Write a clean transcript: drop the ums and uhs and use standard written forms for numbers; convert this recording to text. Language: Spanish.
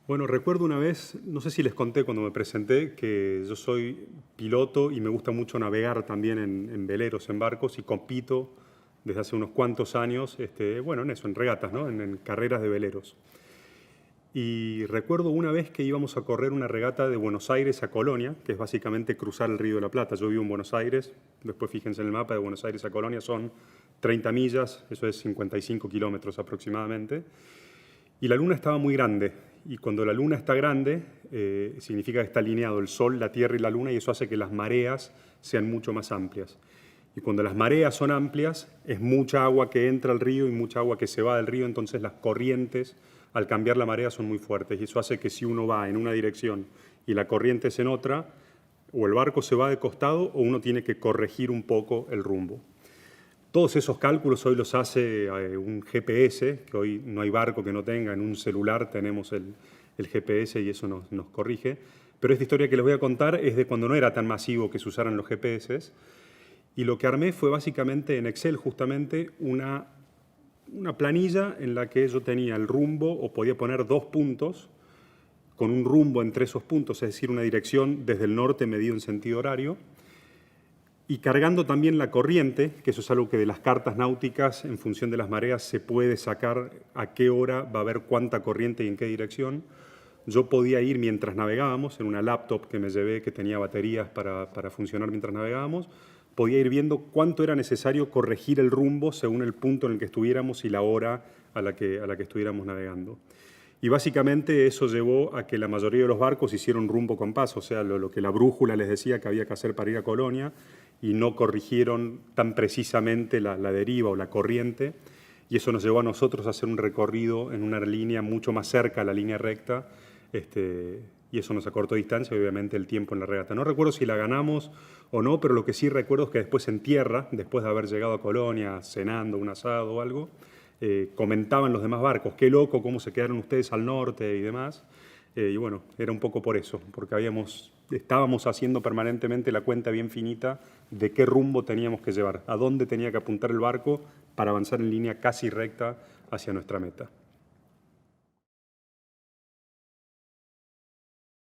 Bueno, recuerdo una vez, no sé si les conté cuando me presenté, que yo soy piloto y me gusta mucho navegar también en veleros, en barcos, y compito desde hace unos cuantos años, bueno, en eso, en regatas, ¿no? En carreras de veleros. Y recuerdo una vez que íbamos a correr una regata de Buenos Aires a Colonia, que es básicamente cruzar el Río de la Plata. Yo vivo en Buenos Aires, después fíjense en el mapa, de Buenos Aires a Colonia son 30 millas, eso es 55 kilómetros aproximadamente. Y la luna estaba muy grande, y cuando la luna está grande, significa que está alineado el Sol, la Tierra y la Luna, y eso hace que las mareas sean mucho más amplias. Y cuando las mareas son amplias, es mucha agua que entra al río y mucha agua que se va del río, entonces las corrientes, al cambiar la marea, son muy fuertes. Y eso hace que si uno va en una dirección y la corriente es en otra, o el barco se va de costado o uno tiene que corregir un poco el rumbo. Todos esos cálculos hoy los hace un GPS, que hoy no hay barco que no tenga, en un celular tenemos el GPS y eso nos corrige. Pero esta historia que les voy a contar es de cuando no era tan masivo que se usaran los GPS. Y lo que armé fue básicamente en Excel justamente una planilla en la que yo tenía el rumbo o podía poner 2 puntos con un rumbo entre esos puntos, es decir, una dirección desde el norte medido en sentido horario, y cargando también la corriente, que eso es algo que de las cartas náuticas, en función de las mareas, se puede sacar a qué hora va a haber cuánta corriente y en qué dirección. Yo podía ir mientras navegábamos, en una laptop que me llevé, que tenía baterías para funcionar mientras navegábamos, podía ir viendo cuánto era necesario corregir el rumbo según el punto en el que estuviéramos y la hora a la que estuviéramos navegando. Y básicamente eso llevó a que la mayoría de los barcos hicieron rumbo compás, o sea, lo que la brújula les decía que había que hacer para ir a Colonia, y no corrigieron tan precisamente la deriva o la corriente, y eso nos llevó a nosotros a hacer un recorrido en una línea mucho más cerca a la línea recta, y eso nos acortó distancia y obviamente el tiempo en la regata. No recuerdo si la ganamos o no, pero lo que sí recuerdo es que después en tierra, después de haber llegado a Colonia, cenando un asado o algo, comentaban los demás barcos, qué loco, cómo se quedaron ustedes al norte y demás. Y bueno, era un poco por eso, porque estábamos haciendo permanentemente la cuenta bien finita de qué rumbo teníamos que llevar, a dónde tenía que apuntar el barco para avanzar en línea casi recta hacia nuestra meta.